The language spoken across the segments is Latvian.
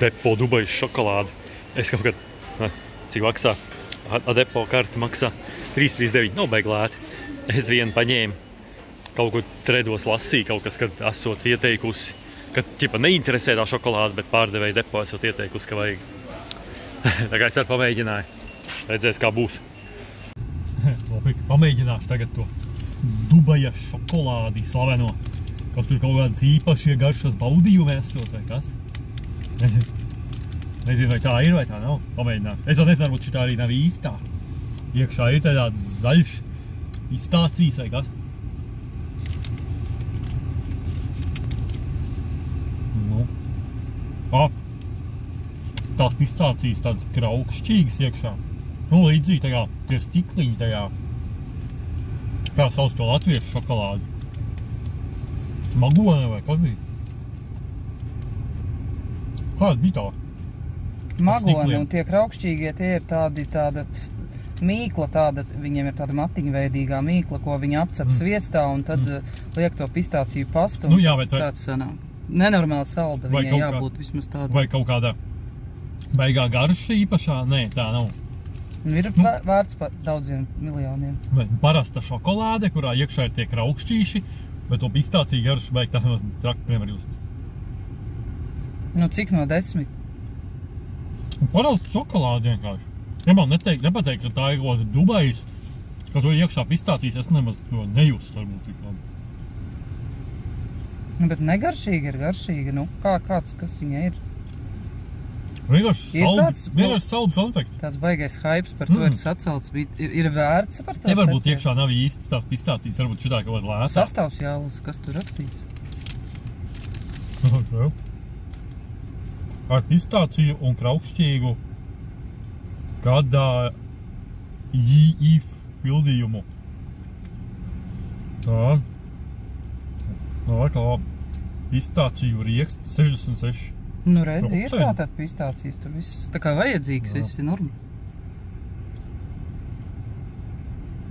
Depo Dubajas šokolādi. Es kaut kad, cik maksā? Depo karti maksā 3,39, nav baigi lēti. Es vienu paņēmu, kaut ko tredos lasīju, kaut kas, kad esot ieteikusi, ka ķipa neinteresē tā šokolāde, bet pārdevēja Depo esot ieteikusi, ka vajag. Tā kā es arī pamēģināju. Redzēs, kā būs. Pamēģināšu tagad to Dubajas šokolādi slaveno. Kaut tur kaut kādas īpašie garšas baudījumi esot, vai kas? Nezinu, vai tā ir, vai tā nav. Pamēģināšu. Es vēl nezinu, varbūt šitā arī nav īstā. Iekšā ir tāds zaļš pistācijas, vai kas? Tās pistācijas tādas kraukšķīgas iekšā. Līdzīgi tajā, tie stikliņi tajā. Kā sauc to latviešu šokolādi? Magone vai kas bija? Kāda bija tā? Magone un tie kraukšķīgie, tie ir tāda mīkla, viņiem ir tāda matiņveidīgā mīkla, ko viņi apcep sviestā un tad liek to pistāciju pastu. Nu jā, bet tāds sanāk. Nenormāli salda, viņai jābūt vismaz tāda. Vai kaut kāda baigā garša īpašā? Nē, tā nav. Ir vērts par daudziem miljoniem. Parasta šokolāde, kurā iekšā ir tie kraukšķīši, bet to pistāciju garšu baigi tā nemaz trakt nevar just. Nu, cik no 10? Parasta šokolāde vienkārši. Ja man nepateikt, ka tā ir kaut kāda Dubajas, ka tur iekšā pistācijas, es nemaz to nejustu varbūt tik labi. Bet negaršīga ir garšīga, nu, kas viņai ir? Vienkārši saldu konfekti. Tāds baigais hypes par to ir sacelts, ir vērts par to? Te varbūt iekšā nav īstas tās pistācijas, varbūt šitā kaut kāda lētā. Sastāvs jālasa, kas tur rakstīts. Ar pistāciju un kraukšķīgu gadā JIF pildījumu. Tā. Pistāciju rieksti 66%. Nu redzi, ir tātad pistācijas, tur viss tā kā vajadzīgs, viss ir norma.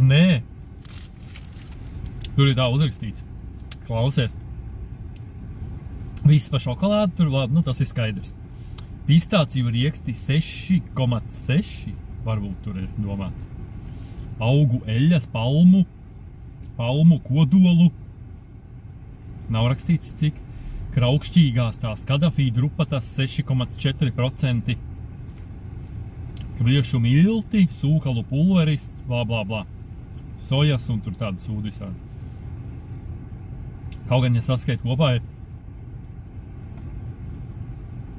Nē. Tur ir tā uzrakstīts. Klausies. Viss pa šokolādu, tur labi, tas ir skaidrs. Pistāciju rieksti 6,6, varbūt tur ir domāts. Augu eļas, palmu kodolu. Nav rakstīts cik. Kraukšķīgās tās kadafī drupatas 6,4%. Kviešu milti, sūkalu pulveris, blā, blā, blā. Sojas un tur tāda sūdi visādi. Kaut gan, ja saskait kopā, ir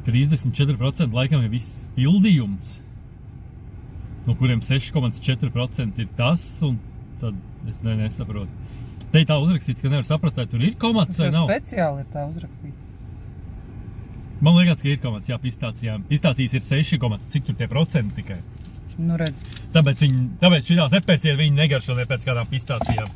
34% laikam ir viss pildījums, no kuriem 6,4% ir tas, un tad es nesaprotu. Te tā uzrakstīts, ka nevar saprast, vai tur ir komats vai nav. Tas jau speciāli ir tā uzrakstīts. Man liekas, ka ir komats, jā, pistācijām. Pistācijas ir 6, cik tur tie procenti tikai. Nu redz. Tāpēc šitās epērciet viņi negaršo pēc kādām pistācijām.